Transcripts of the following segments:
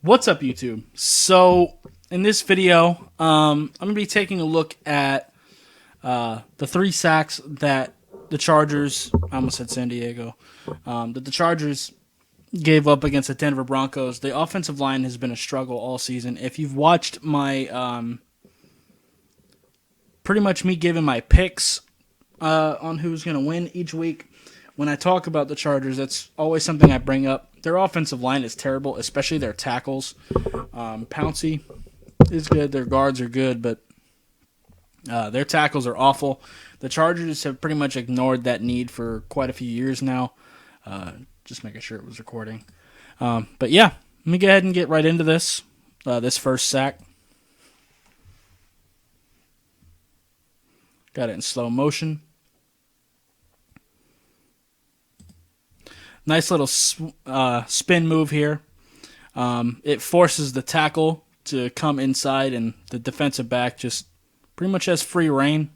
What's up, YouTube? So, in this video, I'm going to be taking a look at the 3 sacks that the Chargers, I almost said San Diego, that the Chargers gave up against the Denver Broncos. The offensive line has been a struggle all season. If you've watched my, pretty much me giving my picks on who's going to win each week, when I talk about the Chargers, that's always something I bring up. Their offensive line is terrible, especially their tackles. Pouncey is good. Their guards are good, but their tackles are awful. The Chargers have pretty much ignored that need for quite a few years now. Just making sure it was recording. But yeah, let me go ahead and get right into this. This first sack. Got it in slow motion. Nice little spin move here. It forces the tackle to come inside, and the defensive back just pretty much has free reign.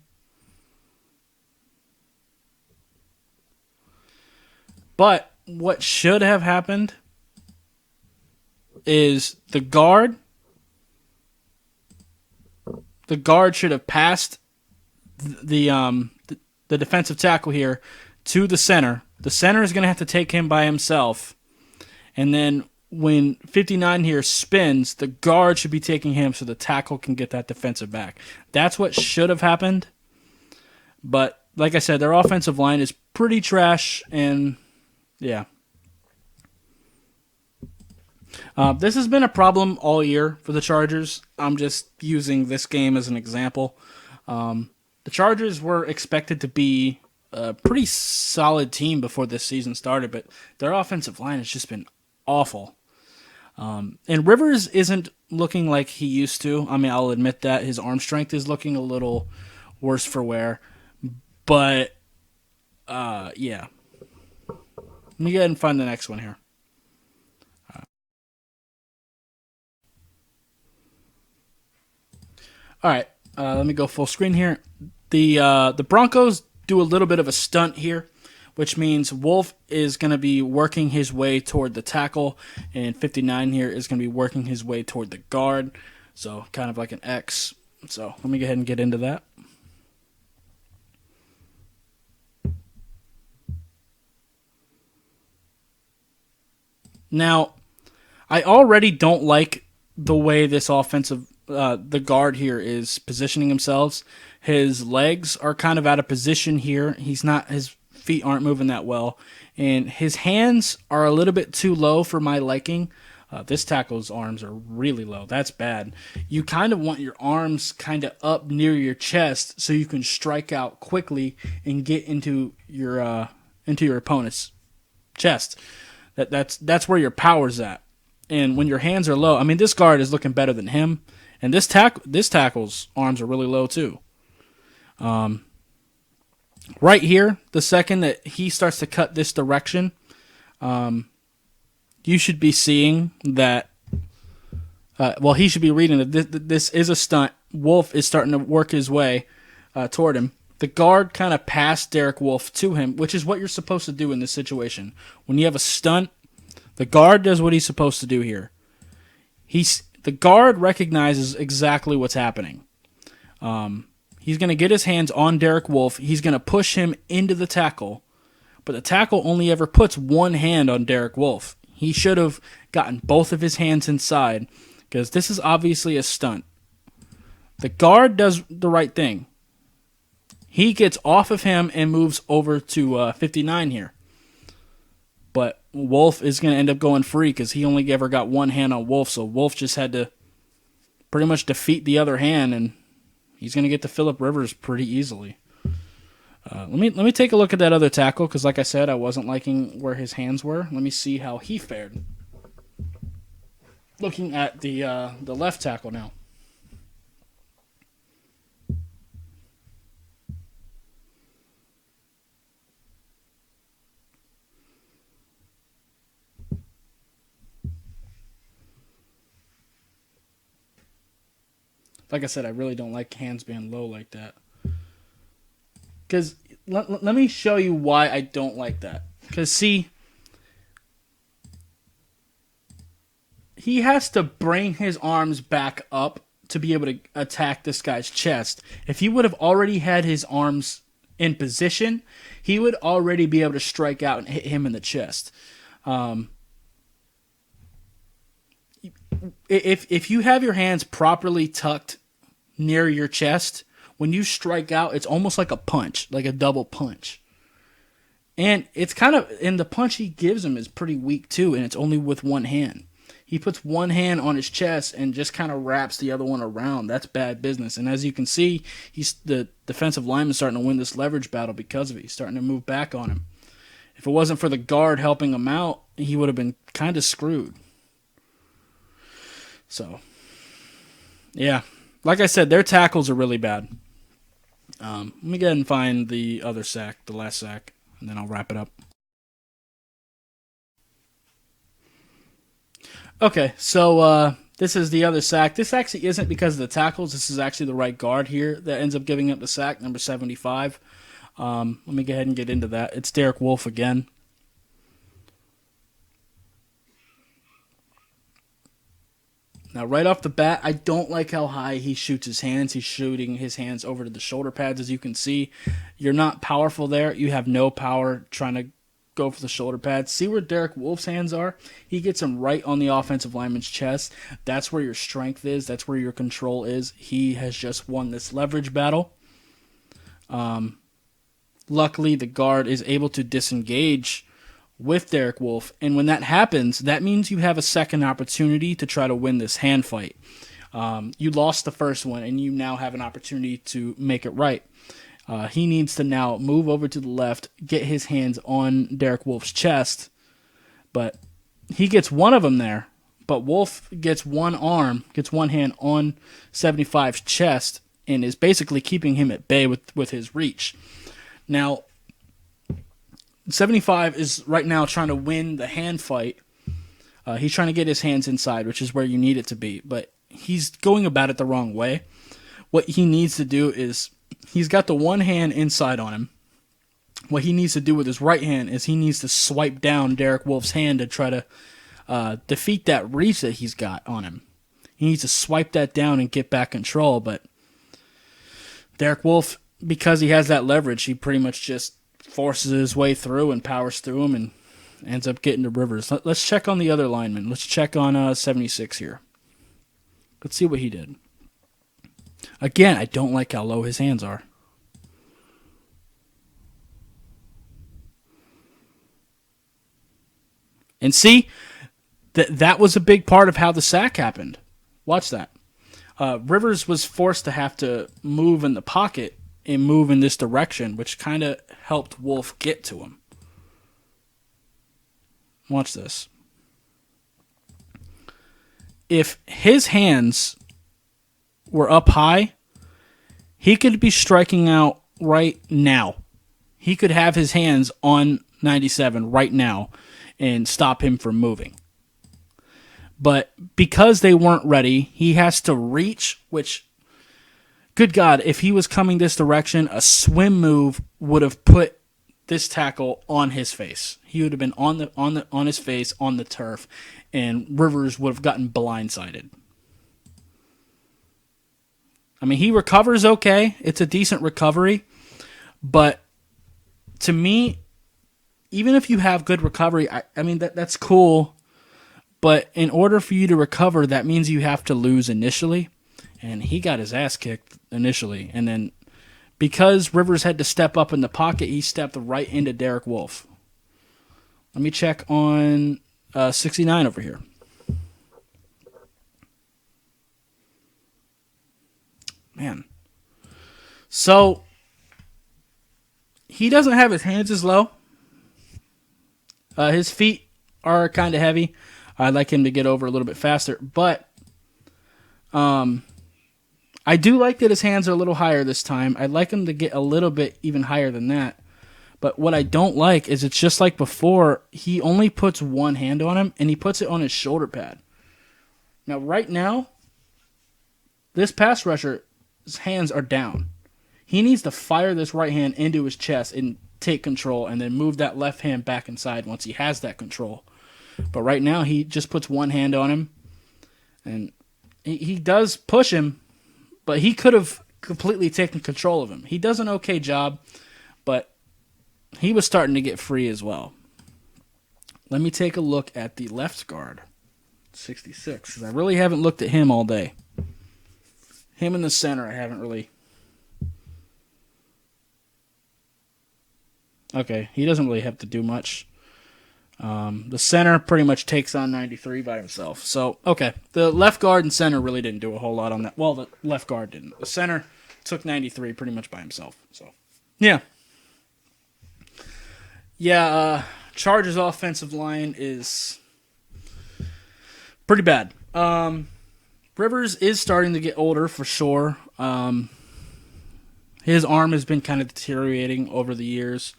But what should have happened is the guard should have passed the defensive tackle here to the center. The center is going to have to take him by himself. And then when 59 here spins, the guard should be taking him so the tackle can get that defensive back. That's what should have happened. But like I said, their offensive line is pretty trash. And yeah. This has been a problem all year for the Chargers. I'm just using this game as an example. The Chargers were expected to be a pretty solid team before this season started, but their offensive line has just been awful. And Rivers isn't looking like he used to. I mean, I'll admit that his arm strength is looking a little worse for wear. But, yeah. Let me go ahead and find the next one here. All right, let me go full screen here. The Broncos do a little bit of a stunt here, which means Wolf is going to be working his way toward the tackle, and 59 here is going to be working his way toward the guard. So kind of like an X. So let me go ahead and get into that. Now, I already don't like the way this the guard here is positioning himself. His legs are kind of out of position here. His feet aren't moving that well, and his hands are a little bit too low for my liking. This tackle's arms are really low. That's bad. You kind of want your arms kind of up near your chest so you can strike out quickly and get into your opponent's chest. That's where your power's at. And when your hands are low, I mean, this guard is looking better than him, and this tackle's arms are really low too. Right here, the second that he starts to cut this direction, you should be seeing that. He should be reading that this is a stunt. Wolf is starting to work his way toward him. The guard kind of passed Derek Wolf to him, which is what you're supposed to do in this situation. When you have a stunt, the guard does what he's supposed to do here. The guard recognizes exactly what's happening. He's going to get his hands on Derek Wolf. He's going to push him into the tackle. But the tackle only ever puts one hand on Derek Wolf. He should have gotten both of his hands inside, because this is obviously a stunt. The guard does the right thing. He gets off of him and moves over to 59 here. But Wolf is going to end up going free because he only ever got one hand on Wolf, so Wolf just had to pretty much defeat the other hand, and he's going to get to Phillip Rivers pretty easily. Let me take a look at that other tackle, because like I said, I wasn't liking where his hands were. Let me see how he fared. Looking at the left tackle now. Like I said, I really don't like hands being low like that. Because let me show you why I don't like that. Because see, he has to bring his arms back up to be able to attack this guy's chest. If he would have already had his arms in position, he would already be able to strike out and hit him in the chest. If you have your hands properly tucked near your chest, when you strike out, it's almost like a punch, like a double punch. And the punch he gives him is pretty weak too, and it's only with one hand. He puts one hand on his chest and just kind of wraps the other one around. That's bad business. And as you can see, the defensive lineman starting to win this leverage battle because of it. He's starting to move back on him. If it wasn't for the guard helping him out, he would have been kind of screwed. So, yeah. Like I said, their tackles are really bad. Let me go ahead and find the other sack, the last sack, and then I'll wrap it up. Okay, so this is the other sack. This actually isn't because of the tackles. This is actually the right guard here that ends up giving up the sack, number 75. Let me go ahead and get into that. It's Derek Wolfe again. Now, right off the bat, I don't like how high he shoots his hands. He's shooting his hands over to the shoulder pads, as you can see. You're not powerful there. You have no power trying to go for the shoulder pads. See where Derek Wolfe's hands are? He gets them right on the offensive lineman's chest. That's where your strength is. That's where your control is. He has just won this leverage battle. Luckily, the guard is able to disengage with Derek Wolfe, and when that happens, that means you have a second opportunity to try to win this hand fight. You lost the first one, and you now have an opportunity to make it right. He needs to now move over to the left, get his hands on Derek Wolfe's chest, but he gets one of them there, but Wolfe gets one hand on 75's chest, and is basically keeping him at bay with his reach. Now, 75 is right now trying to win the hand fight. He's trying to get his hands inside, which is where you need it to be, but he's going about it the wrong way. What he needs to do is, he's got the one hand inside on him. What he needs to do with his right hand is he needs to swipe down Derek Wolfe's hand to try to defeat that reach that he's got on him. He needs to swipe that down and get back control, but Derek Wolfe, because he has that leverage, he pretty much just forces his way through and powers through him and ends up getting to Rivers. Let's check on the other lineman. Let's check on 76 here. Let's see what he did. Again, I don't like how low his hands are. And see, that was a big part of how the sack happened. Watch that. Rivers was forced to have to move in the pocket and move in this direction, which kind of helped Wolfe get to him. Watch this. If his hands were up high, he could be striking out right now. He could have his hands on 97 right now and stop him from moving. But because they weren't ready, he has to reach, which, good God, if he was coming this direction, a swim move would have put this tackle on his face. He would have been on his face on the turf, and Rivers would have gotten blindsided. I mean, he recovers okay. It's a decent recovery, but to me, even if you have good recovery, I mean that's cool. But in order for you to recover, that means you have to lose initially. And he got his ass kicked initially. And then because Rivers had to step up in the pocket, he stepped right into Derek Wolfe. Let me check on 69 over here. Man. So he doesn't have his hands as low. His feet are kind of heavy. I'd like him to get over a little bit faster, but I do like that his hands are a little higher this time. I'd like him to get a little bit even higher than that. But what I don't like is it's just like before, he only puts one hand on him, and he puts it on his shoulder pad. Now, right now, this pass rusher's hands are down. He needs to fire this right hand into his chest and take control, and then move that left hand back inside once he has that control. But right now, he just puts one hand on him, And he does push him, but he could have completely taken control of him. He does an okay job, but he was starting to get free as well. Let me take a look at the left guard, 66, because I really haven't looked at him all day. Him in the center, I haven't really. Okay, he doesn't really have to do much. The center pretty much takes on 93 by himself. So, okay, the left guard and center really didn't do a whole lot on that. Well, the left guard didn't. The center took 93 pretty much by himself. So, yeah. Yeah, Chargers' offensive line is pretty bad. Rivers is starting to get older for sure. His arm has been kind of deteriorating over the years.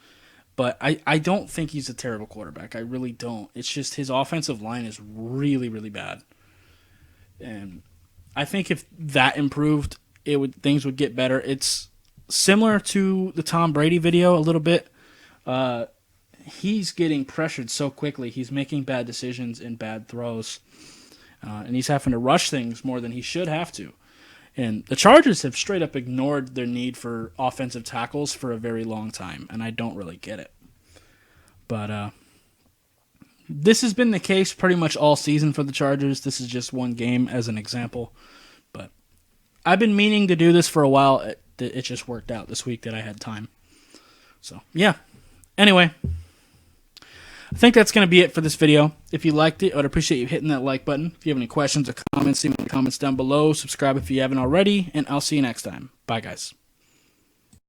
But I don't think he's a terrible quarterback. I really don't. It's just his offensive line is really, really bad. And I think if that improved, things would get better. It's similar to the Tom Brady video a little bit. He's getting pressured so quickly. He's making bad decisions and bad throws. And he's having to rush things more than he should have to. And the Chargers have straight up ignored their need for offensive tackles for a very long time, and I don't really get it. But this has been the case pretty much all season for the Chargers. This is just one game as an example. But I've been meaning to do this for a while. It just worked out this week that I had time. So, yeah. Anyway, I think that's going to be it for this video. If you liked it, I would appreciate you hitting that like button. If you have any questions or comments, leave them in the comments down below. Subscribe if you haven't already, and I'll see you next time. Bye, guys.